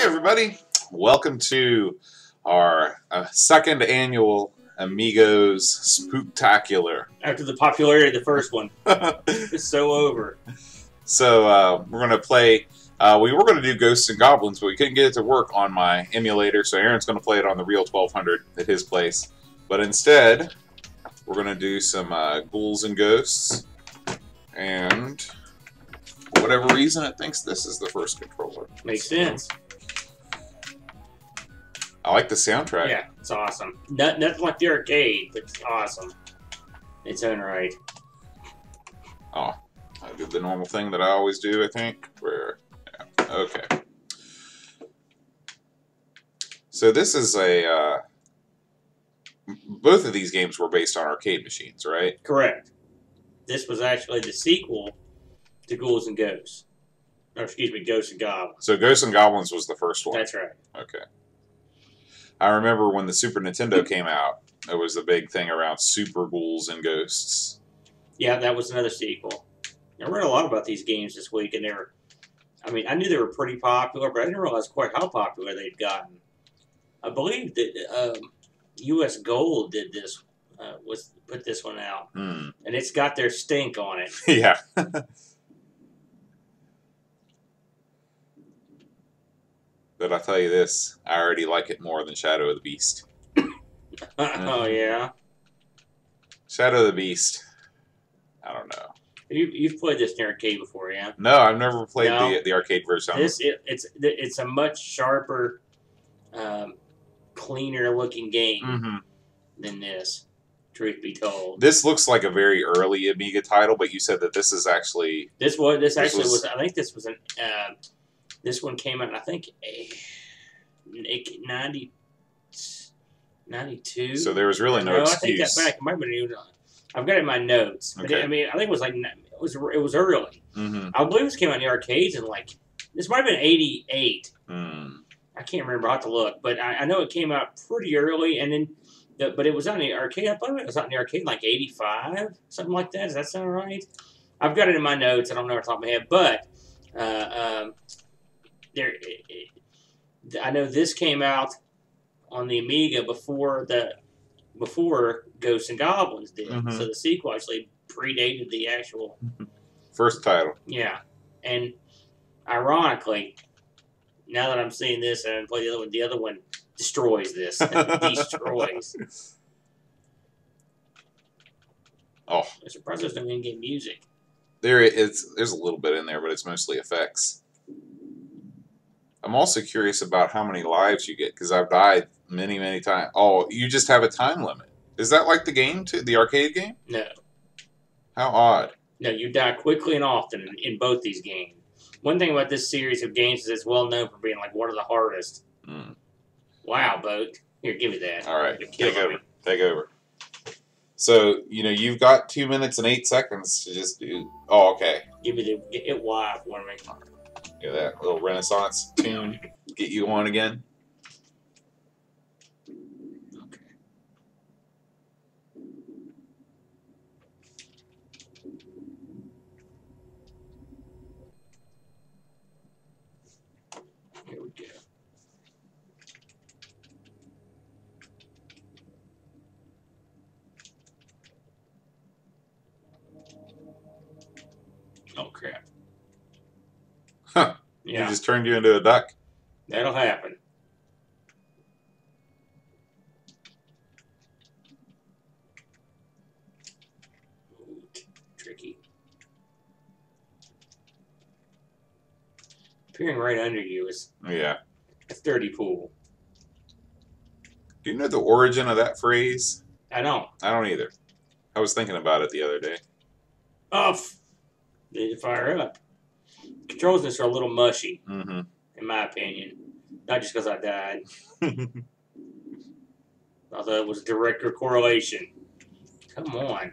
Hey everybody, welcome to our second annual Amigos Spooktacular. After the popularity of the first one. It's so over. So we're going to play, we were going to do Ghosts and Goblins, but we couldn't get it to work on my emulator, so Aaron's going to play it on the real 1200 at his place. But instead, we're going to do some Ghouls and Ghosts, and for whatever reason it thinks this is the first controller. Makes sense. I like the soundtrack. Yeah, it's awesome. Nothing like the arcade, but it's awesome. Its own right. Oh, I did the normal thing that I always do, I think. Where, yeah. Okay. So this is a... both of these games were based on arcade machines, right? Correct. This was actually the sequel to Ghouls and Ghosts. Or, excuse me, Ghosts and Goblins. So Ghosts and Goblins was the first one. That's right. Okay. I remember when the Super Nintendo came out, there was a big thing around Super Ghouls and Ghosts. Yeah, that was another sequel. I read a lot about these games this week, and they were... I mean, I knew they were pretty popular, but I didn't realize quite how popular they'd gotten. I believe that U.S. Gold did this, put this one out, and it's got their stink on it. Yeah. But I'll tell you this, I already like it more than Shadow of the Beast. Oh, yeah? Shadow of the Beast, I don't know. You've played this in the arcade before, yeah? No, I've never played the arcade version. It's a much sharper, cleaner looking game than this, truth be told. This looks like a very early Amiga title, but you said that this is actually... This I think this was an... this one came out, I think, 92. So there was really no excuse. I take that back. It might have been, I've got it in my notes. But Okay. I mean, I think it was like it was early. I believe this came out in the arcades in like this might have been 88. I can't remember. I will have to look, but I know it came out pretty early, and then but it was on the arcade. I believe it was on the arcade in like 85, something like that. Does that sound right? I've got it in my notes. I don't know off the top of my head, but I know this came out on the Amiga before Ghosts and Goblins did. So the sequel actually predated the actual first title. Yeah, and ironically, now that I'm seeing this and I play the other one destroys this. Destroys. Oh, I'm surprised there's no in-game music. There's a little bit in there, but it's mostly effects. I'm also curious about how many lives you get, because I've died many, many times. Oh, you just have a time limit. Is that like the game, too? The arcade game? No. How odd. No, you die quickly and often in both these games. One thing about this series of games is it's well known for being like one of the hardest. Wow, Boat. Here, give me that. All right, take over. Take over. So, you know, you've got 2 minutes and 8 seconds to just do... Oh, okay. Give me hit Y for me. Yeah, that little Renaissance tune. Get you on again. Okay. Here we go. Oh, crap. Huh. Yeah. He just turned you into a duck. That'll happen. Ooh, tricky. Appearing right under you is Yeah. a dirty pool. Do you know the origin of that phrase? I don't. I don't either. I was thinking about it the other day. Off. Need to fire up. Controls in this are a little mushy, in my opinion. Not just because I died. Although it was a direct correlation. Come on.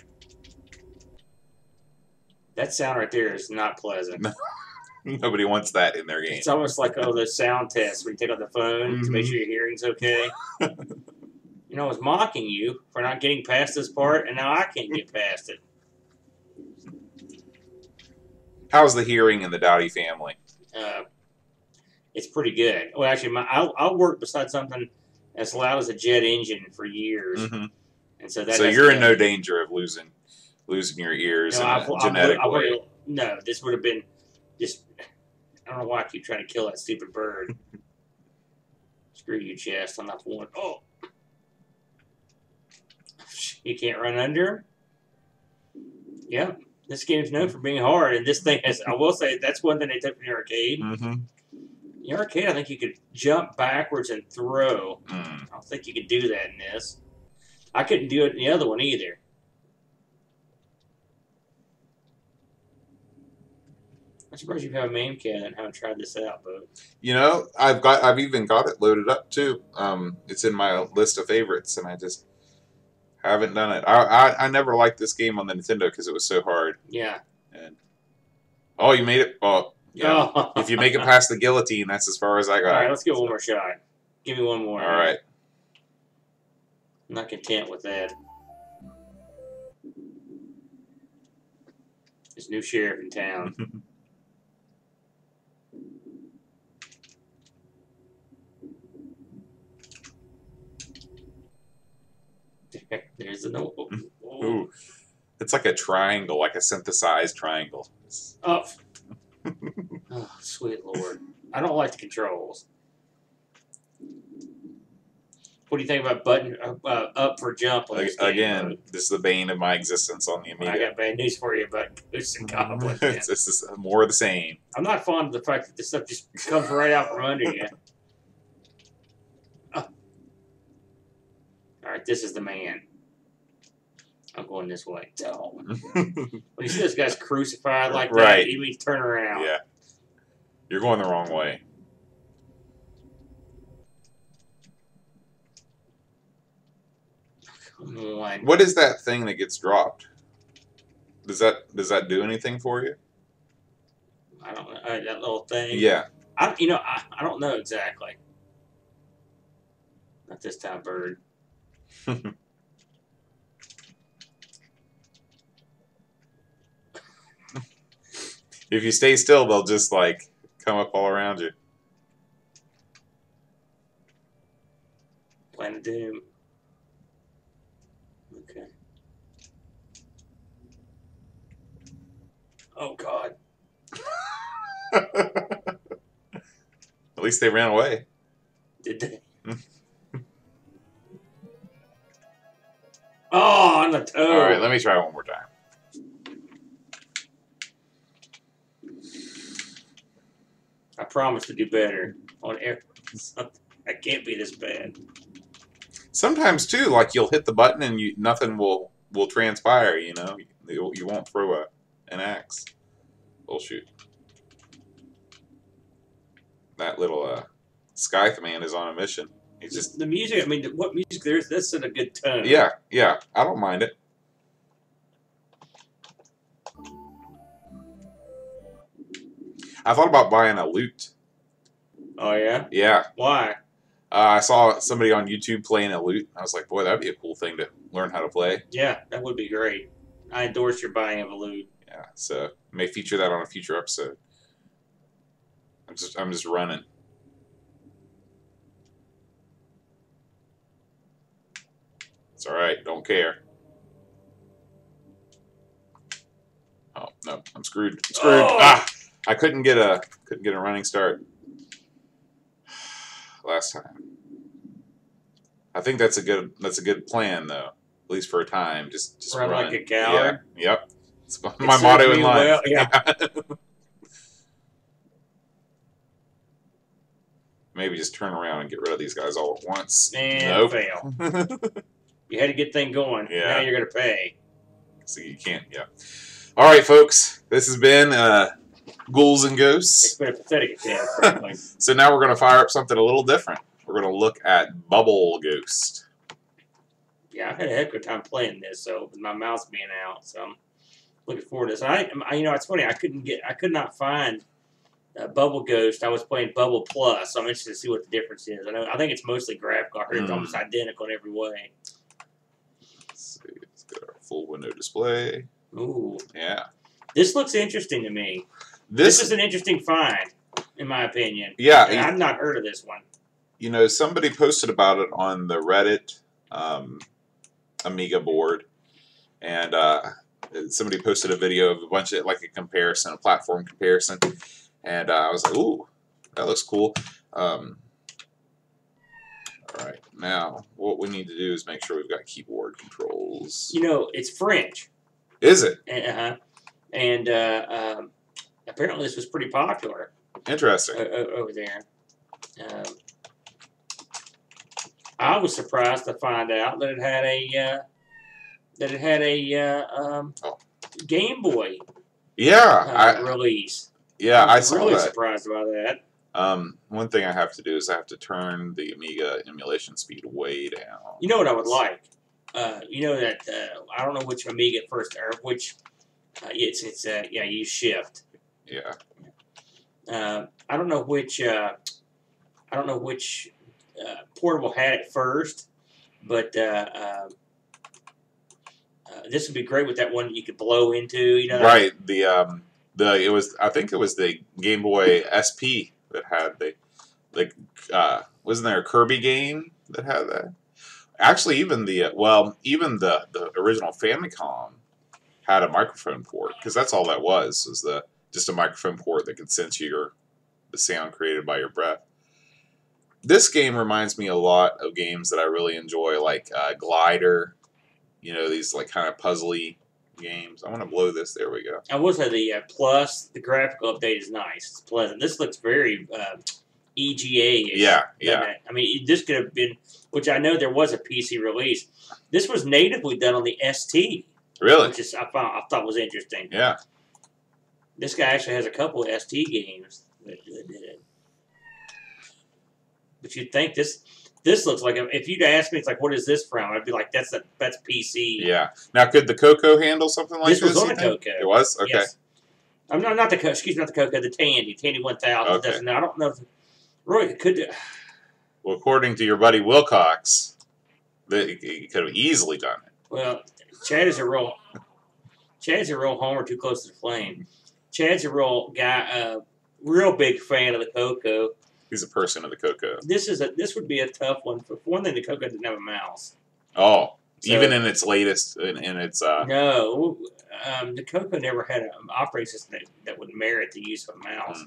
That sound right there is not pleasant. Nobody wants that in their game. It's almost like the sound test when you take out the phone to make sure your hearing's okay. You know, I was mocking you for not getting past this part, and now I can't get past it. How's the hearing in the Dowdy family? it's pretty good. Well, actually, I'll work beside something as loud as a jet engine for years, and so So you're in no danger of losing your ears in a genetic way. No, this would have been just. I don't know why I keep trying to kill that stupid bird. Screw you, chest. I'm not the one. Oh, you can't run under him. Yeah, this game's known for being hard, and this thing has. I will say that's one thing they took from the arcade. In the arcade, I think you could jump backwards and throw. I don't think you could do that in this. I couldn't do it in the other one either. I'm surprised you have a main cat and haven't tried this out, but you know, I've even got it loaded up too. It's in my list of favorites, and I just haven't done it. I never liked this game on the Nintendo because it was so hard. Yeah. And oh, you made it. Oh, yeah. Oh. If you make it past the guillotine, that's as far as I got. All right, let's get one more shot. Give me one more. All right. I'm not content with that. There's a new sheriff in town. There's an old. Ooh. It's like a triangle, like a synthesized triangle. Oh. Oh, sweet Lord. I don't like the controls. What do you think about button up for jump on this game? Again, this is the bane of my existence on the Amiga. I got bad news for you about Ghosts and Goblins. This is more of the same. I'm not fond of the fact that this stuff just comes right out from under you. Oh. All right, this is the man. I'm going this way. Oh. When you see those guys crucified like that, you mean turn around. Yeah. You're going the wrong way. Come on. What is that thing that gets dropped? Does that do anything for you? I don't know. That little thing. Yeah. I don't know exactly. Not this time, bird. If you stay still, they'll just like come up all around you. Planet Doom. Okay. Oh God. At least they ran away. Did they? Oh, on the toe. All right, let me try one more time. I promise to do better on air. I can't be this bad. Sometimes too, like you'll hit the button and nothing will transpire. You know, you won't throw an axe. Oh shoot! That little Scythe man is on a mission. He's just the music. I mean, what music there is? That's in a good tone. Yeah, yeah. I don't mind it. I thought about buying a lute. Oh, yeah? Yeah. Why? I saw somebody on YouTube playing a lute. I was like, boy, that'd be a cool thing to learn how to play. Yeah, that would be great. I endorse your buying of a lute. Yeah, so may feature that on a future episode. I'm just running. It's all right. Don't care. Oh no, I'm screwed. I'm screwed. Oh! Ah! I couldn't get a running start last time. I think that's a good plan though, at least for a time. Just run run like a coward. Yeah, yep. It's my motto in life. Well, yeah. Maybe just turn around and get rid of these guys all at once. And nope. fail. You had a good thing going. Yeah. Now you're gonna pay. So you can't. Yeah. All right, folks. This has been Ghouls and Ghosts. It's been a pathetic attempt. So now we're going to fire up something a little different. We're going to look at Bubble Ghost. Yeah, I've had a heck of a time playing this, so with my mouse being out, so I'm looking forward to this. It's funny. I could not find Bubble Ghost. I was playing Bubble Plus, so I'm interested to see what the difference is. I think it's mostly graphical. I heard it's almost identical in every way. Let's see. Let's go to our full window display. Ooh. Yeah. This looks interesting to me. This is an interesting find. in my opinion. Yeah. I've not heard of this one. You know, somebody posted about it on the Reddit Amiga board, and somebody posted a video of a bunch of, like, a comparison, a platform comparison, and I was like, ooh, that looks cool. All right, now what we need to do is make sure we've got keyboard controls. You know, it's French. Is it? And apparently this was pretty popular. Interesting. Over there. I was surprised to find out that it had a Game Boy. Yeah, release. Yeah, I was saw really that. Surprised about that. One thing I have to do is I have to turn the Amiga emulation speed way down. You know what I would like? You know that I don't know which Amiga first or which. Use Shift. Yeah. I don't know which. Portable had it first, but this would be great with that one you could blow into. You know. Right. I think it was the Game Boy SP that had wasn't there a Kirby game that had that? Actually, even the original Famicom had a microphone port, because that's all that was just a microphone port that could sense the sound created by your breath. This game reminds me a lot of games that I really enjoy, like Glider. You know, these like kind of puzzly games. I want to blow this. There we go. I will say the plus, the graphical update is nice. It's pleasant. This looks very EGA-ish. Yeah. I mean, this could have been, which I know there was a PC release. This was natively done on the ST. Really? Which I thought was interesting. Yeah. This guy actually has a couple of ST games that did it. But you'd think this looks like, if you'd asked me, it's like, what is this from? I'd be like, that's PC. Yeah. Now, could the Coco handle something like this? This was on the Coco. It was? Okay. Yes. I'm not the Coco. Excuse me, not the Coco. The Tandy 1000. Okay. I don't know if Roy could do. Well, according to your buddy Wilcox, he could have easily done it. Well, Chad's a real homer too close to the flame. Chad's a real guy, real big fan of the Coco. He's a person of the Coco. This would be a tough one. For one thing, the Coco didn't have a mouse. Oh, so, even in its latest, in its no, the Coco never had an operating system that would merit the use of a mouse.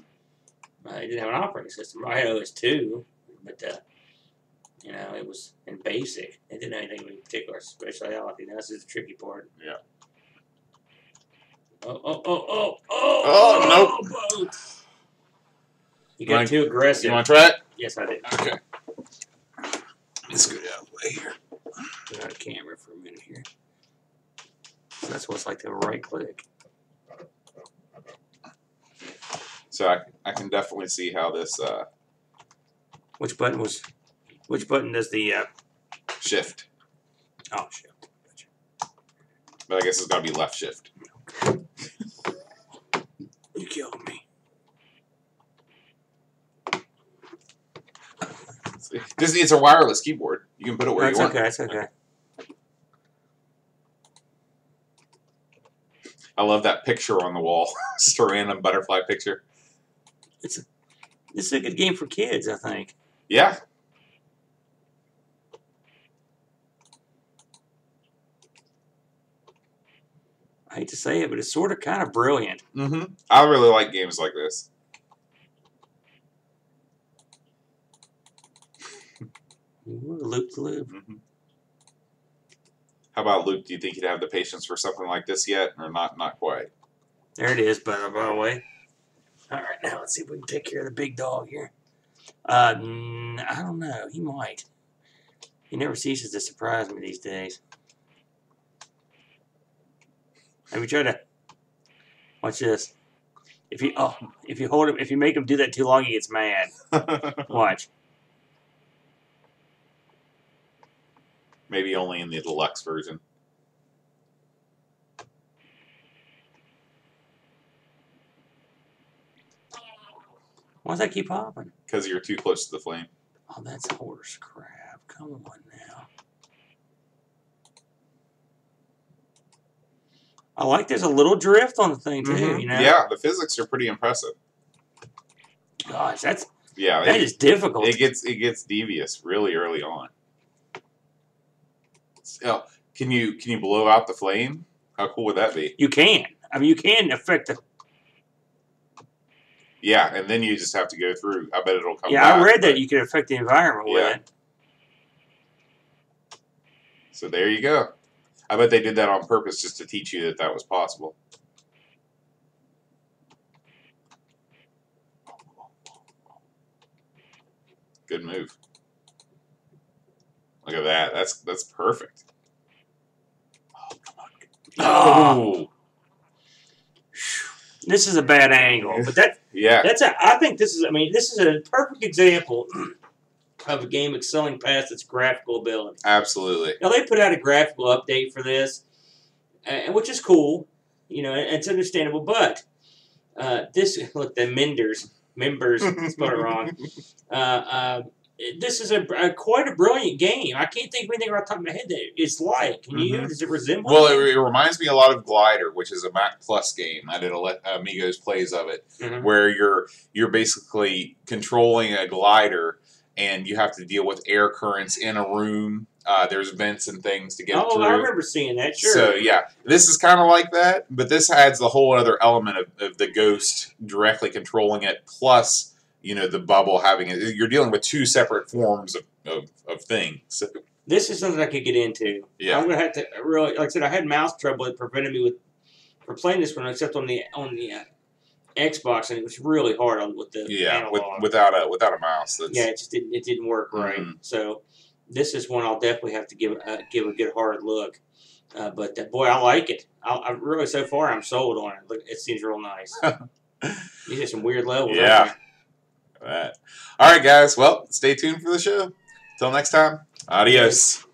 It didn't have an operating system. I had OS2, but it was in BASIC. It didn't have anything in particular speciality. That's just the tricky part. Yeah. Oh, nope. You got too aggressive. You want to try it? Yes, I did. Okay. Let's go down the way here. Put out a camera for a minute here. So that's what it's like to right click. So I can definitely see how this. Which button does the shift? Oh, shift. Gotcha. But I guess it's got to be left shift. You killed me. It's a wireless keyboard. You can put it where you want. That's okay. I love that picture on the wall. Just a random butterfly picture. This is a good game for kids, I think. Yeah. I hate to say it, but it's sort of kind of brilliant. Mm-hmm. I really like games like this. Loop the loop. Mm-hmm. How about Luke? Do you think he'd have the patience for something like this yet, or not? Not quite. There it is, by the way. All right, now let's see if we can take care of the big dog here. I don't know. He might. He never ceases to surprise me these days. Have you tried to watch this? If you hold him, if you make him do that too long, he gets mad. Watch. Maybe only in the deluxe version. Why does that keep popping? Because you're too close to the flame. Oh, that's horse crap. Come on now. I like there's a little drift on the thing, too, you know? Yeah, the physics are pretty impressive. Gosh, that is difficult. It gets devious really early on. So, can you blow out the flame? How cool would that be? You can. I mean, you can affect the. Yeah, and then you just have to go through. I bet it'll come. Yeah, back, I read that you can affect the environment with it. So there you go. I bet they did that on purpose just to teach you that was possible. Good move. Look at that. That's perfect. Oh, come on. Oh. This is a bad angle, but I think this is. I mean, this is a perfect example of a game excelling past its graphical ability. Absolutely. Now they put out a graphical update for this, which is cool. You know, it's understandable. But this look the members spelled it wrong. This is quite a brilliant game. I can't think of anything right off the top of my head that it's like. Can you? Does it resemble? Well, it reminds me a lot of Glider, which is a Mac Plus game. I did Amigos plays of it, where you're basically controlling a glider, and you have to deal with air currents in a room. There's vents and things to get through. Oh, I remember seeing that. Sure. So yeah, this is kind of like that, but this adds the whole other element of the ghost directly controlling it, plus. You know, the bubble having it. You're dealing with two separate forms of things. So, this is something I could get into. Yeah. I'm going to have to really, like I said, I had mouse trouble that prevented me from playing this one, except on the Xbox, and it was really hard with the analog. without a mouse. It didn't work right. So this is one I'll definitely have to give a good hard look. But boy, I like it. I really so far I'm sold on it. Look, it seems real nice. These are some weird levels. Yeah. All right, guys. Well, stay tuned for the show. Till next time. Adios.